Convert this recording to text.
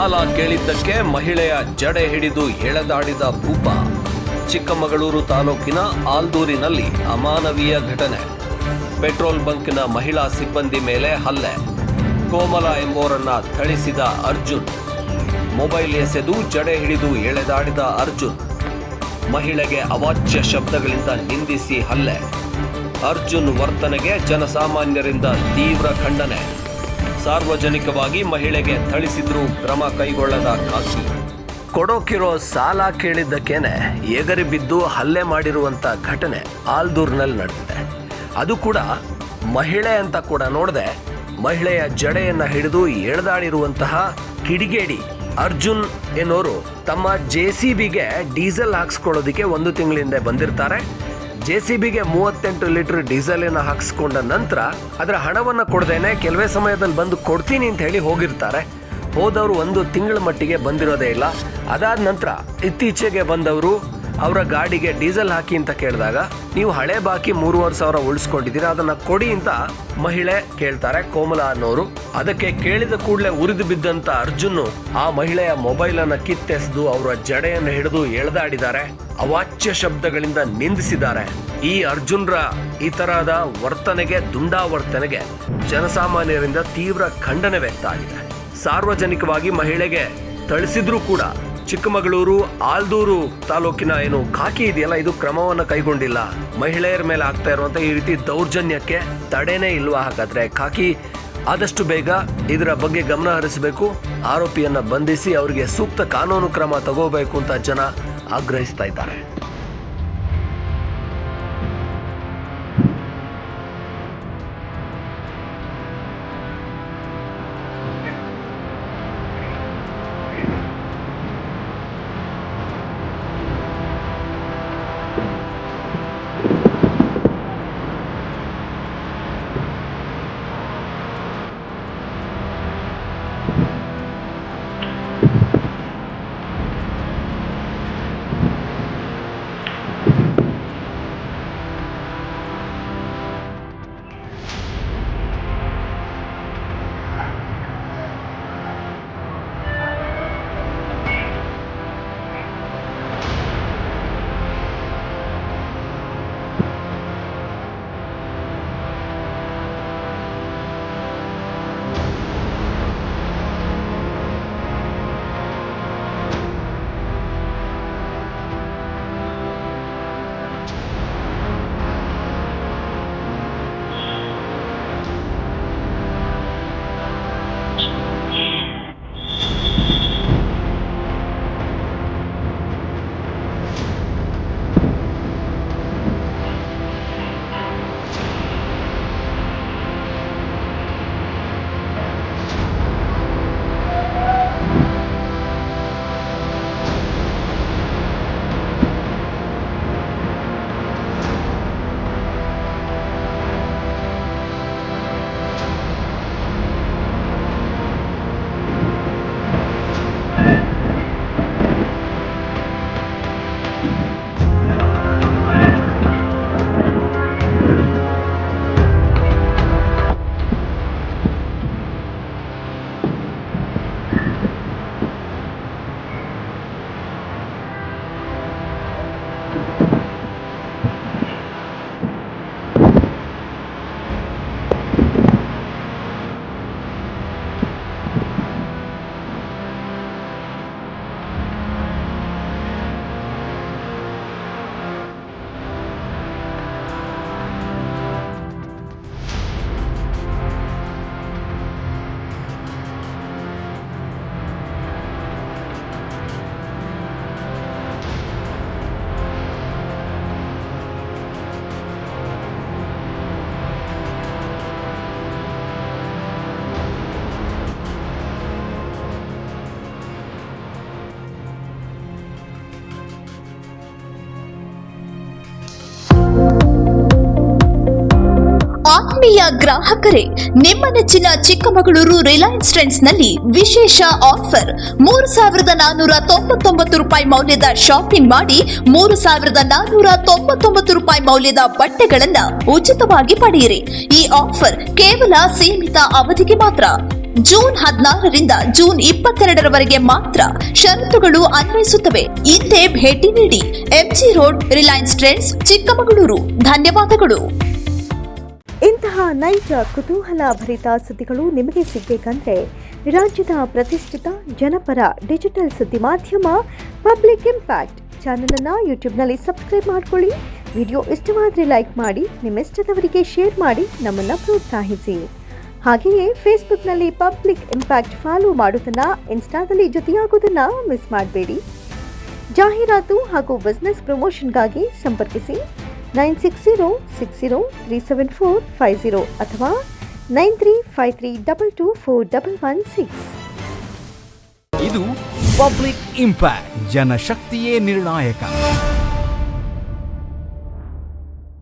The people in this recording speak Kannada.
ಸಾಲ ಕೇಳಿದ್ದಕ್ಕೆ ಮಹಿಳೆಯ ಜಡೆ ಹಿಡಿದು ಎಳೆದಾಡಿದ ಭೂಪ. ಚಿಕ್ಕಮಗಳೂರು ತಾಲೂಕಿನ ಆಲ್ದೂರಿನಲ್ಲಿ ಅಮಾನವೀಯ ಘಟನೆ. ಪೆಟ್ರೋಲ್ ಬಂಕ್ನ ಮಹಿಳಾ ಸಿಬ್ಬಂದಿ ಮೇಲೆ ಹಲ್ಲೆ. ಕೋಮಲ ಎಂಬುವರನ್ನ ಥಳಿಸಿದ ಅರ್ಜುನ್. ಮೊಬೈಲ್ ಎಸೆದು ಜಡೆ ಹಿಡಿದು ಎಳೆದಾಡಿದ ಅರ್ಜುನ್. ಮಹಿಳೆಗೆ ಅವಾಚ್ಯ ಶಬ್ದಗಳಿಂದ ನಿಂದಿಸಿ ಹಲ್ಲೆ. ಅರ್ಜುನ್ ವರ್ತನೆಗೆ ಜನಸಾಮಾನ್ಯರಿಂದ ತೀವ್ರ ಖಂಡನೆ. ಸಾರ್ವಜನಿಕವಾಗಿ ಮಹಿಳೆಗೆ ಥಳಿಸಿದ್ರೂ ಕ್ರಮ ಕೈಗೊಳ್ಳದ ಖಾಕಿ. ಕೊಡೋಕಿರೋ ಸಾಲ ಕೇಳಿದ್ದಕ್ಕೇನೆ ಎಗರಿ ಬಿದ್ದು ಹಲ್ಲೆ ಮಾಡಿರುವಂಥ ಘಟನೆ ಆಲ್ದೂರ್ನಲ್ಲಿ ನಡೆದಿದೆ. ಅದು ಕೂಡ ಮಹಿಳೆ ಅಂತ ಕೂಡ ನೋಡದೆ ಮಹಿಳೆಯ ಜಡೆಯನ್ನು ಹಿಡಿದು ಎಳೆದಾಡಿರುವಂತಹ ಕಿಡಿಗೇಡಿ ಅರ್ಜುನ್ ಎನ್ನೋರು ತಮ್ಮ JCBಗೆ ಡೀಸೆಲ್ ಹಾಕ್ಸ್ಕೊಳ್ಳೋದಕ್ಕೆ 1 ತಿಂಗಳಿಂದ ಬಂದಿರ್ತಾರೆ. JCBಗೆ 38 ಲೀಟರ್ ಡೀಸೆಲನ್ನು ಹಾಕಿಸ್ಕೊಂಡ ನಂತರ ಅದರ ಹಣವನ್ನು ಕೊಡದೇನೆ ಕೆಲವೇ ಸಮಯದಲ್ಲಿ ಬಂದು ಕೊಡ್ತೀನಿ ಅಂತ ಹೇಳಿ ಹೋಗಿರ್ತಾರೆ. ಹೋದವರು 1 ತಿಂಗಳ ಮಟ್ಟಿಗೆ ಬಂದಿರೋದೇ ಇಲ್ಲ. ಅದಾದ ನಂತರ ಇತ್ತೀಚೆಗೆ ಬಂದವರು ಅವರ ಗಾಡಿಗೆ ಡೀಸೆಲ್ ಹಾಕಿ ಅಂತ ಕೇಳಿದಾಗ ನೀವು ಹಳೆ ಬಾಕಿ 3,500 ಉಳಿಸ್ಕೊಂಡಿದ್ದೀರಾ, ಅದನ್ನು ಕೊಡಿ ಅಂತ ಮಹಿಳೆ ಕೇಳ್ತಾರೆ, ಕೋಮಲ ಅನ್ನೋರು. ಅದಕ್ಕೆ ಕೇಳಿದ ಕೂಡಲೇ ಉರಿದು ಬಿದ್ದಂತ ಅರ್ಜುನ್ ಆ ಮಹಿಳೆಯ ಮೊಬೈಲನ್ನು ಕಿತ್ತೆಸೆದು ಅವರ ಜಡೆಯನ್ನು ಹಿಡಿದು ಎಳೆದಾಡಿದ್ದಾರೆ. ಅವಾಚ್ಯ ಶಬ್ದಗಳಿಂದ ನಿಂದಿಸಿದ್ದಾರೆ. ಈ ಅರ್ಜುನ್ರ ಈ ತರಹದ ವರ್ತನೆಗೆ, ದುಂಡಾವರ್ತನೆಗೆ ಜನಸಾಮಾನ್ಯರಿಂದ ತೀವ್ರ ಖಂಡನೆ ವ್ಯಕ್ತ ಆಗಿದೆ. ಸಾರ್ವಜನಿಕವಾಗಿ ಮಹಿಳೆಗೆ ಥಳಿಸಿದ್ರೂ ಕೂಡ ಚಿಕ್ಕಮಗಳೂರು ಆಲ್ದೂರು ತಾಲೂಕಿನ ಏನು ಖಾಕಿ ಇದೆಯಲ್ಲ, ಇದು ಕ್ರಮವನ್ನು ಕೈಗೊಂಡಿಲ್ಲ. ಮಹಿಳೆಯರ ಮೇಲೆ ಆಗ್ತಾ ಇರುವಂತ ಈ ರೀತಿ ದೌರ್ಜನ್ಯಕ್ಕೆ ತಡೆನೇ ಇಲ್ವಾ? ಹಾಗಾದ್ರೆ ಖಾಕಿ ಆದಷ್ಟು ಬೇಗ ಇದರ ಬಗ್ಗೆ ಗಮನ ಹರಿಸಬೇಕು. ಆರೋಪಿಯನ್ನ ಬಂಧಿಸಿ ಅವರಿಗೆ ಸೂಕ್ತ ಕಾನೂನು ಕ್ರಮ ತಗೋಬೇಕು ಅಂತ ಜನ ಆಗ್ರಹಿಸ್ತಾ ಇದ್ದಾರೆ. ಆತ್ಮೀಯ ಗ್ರಾಹಕರೇ, ನಿಮ್ಮ ನೆಚ್ಚಿನ ಚಿಕ್ಕಮಗಳೂರು ರಿಲಯನ್ಸ್ ಟ್ರೆಂಡ್ಸ್ ನಲ್ಲಿ ವಿಶೇಷ ಆಫರ್ 3,499 ರೂಪಾಯಿ ಮೌಲ್ಯದ ಶಾಪಿಂಗ್ ಮಾಡಿ 3,499 ರೂಪಾಯಿ ಮೌಲ್ಯದ ಬಟ್ಟೆಗಳನ್ನು ಉಚಿತವಾಗಿ ಪಡೆಯಿರಿ. ಈ ಆಫರ್ ಕೇವಲ ಸೀಮಿತ ಅವಧಿಗೆ ಮಾತ್ರ. ಜೂನ್ 16ರಿಂದ ಜೂನ್ 22ರವರೆಗೆ ಮಾತ್ರ ಷರತ್ತುಗಳು ಅನ್ವಯಿಸುತ್ತವೆ. ಹಿಂದೆ ಭೇಟಿ ನೀಡಿ. MG road, Reliance Trends, Chikkamagaluru. ಧನ್ಯವಾದಗಳು. ಇಂತಹ ನೈಜ ಕುತೂಹಲ ಭರಿತ ಸುದ್ದಿಗಳು ನಿಮಗೆ ಸಿಗಬೇಕಂದ್ರೆ ರಾಜ್ಯದ ಪ್ರತಿಷ್ಠಿತ ಜನಪರ ಡಿಜಿಟಲ್ ಸುದ್ದಿ ಮಾಧ್ಯಮ ಪಬ್ಲಿಕ್ ಇಂಪ್ಯಾಕ್ಟ್ ಚಾನೆಲ್ ಅನ್ನು ಯೂಟ್ಯೂಬ್ನಲ್ಲಿ ಸಬ್ಸ್ಕ್ರೈಬ್ ಮಾಡಿಕೊಳ್ಳಿ. ವಿಡಿಯೋ ಇಷ್ಟವಾದರೆ ಲೈಕ್ ಮಾಡಿ, ನಿಮ್ಮ ಇಷ್ಟದವರಿಗೆ ಶೇರ್ ಮಾಡಿ ನಮ್ಮನ್ನು ಪ್ರೋತ್ಸಾಹಿಸಿ. ಹಾಗೆಯೇ ಫೇಸ್ಬುಕ್ನಲ್ಲಿ ಪಬ್ಲಿಕ್ ಇಂಪ್ಯಾಕ್ಟ್ ಫಾಲೋ ಮಾಡೋದನ್ನು, ಇನ್ಸ್ಟಾದಲ್ಲಿ ಜೊತೆಯಾಗೋದನ್ನು ಮಿಸ್ ಮಾಡಬೇಡಿ. ಜಾಹೀರಾತು ಹಾಗೂ ಬಿಸ್ನೆಸ್ ಪ್ರಮೋಷನ್ಗಾಗಿ ಸಂಪರ್ಕಿಸಿ 9606037450 ಅಥವಾ 9353224116. ಇದು ಪಬ್ಲಿಕ್ ಇಂಪ್ಯಾಕ್ಟ್, ಜನಶಕ್ತಿಯೇ ನಿರ್ಣಾಯಕ.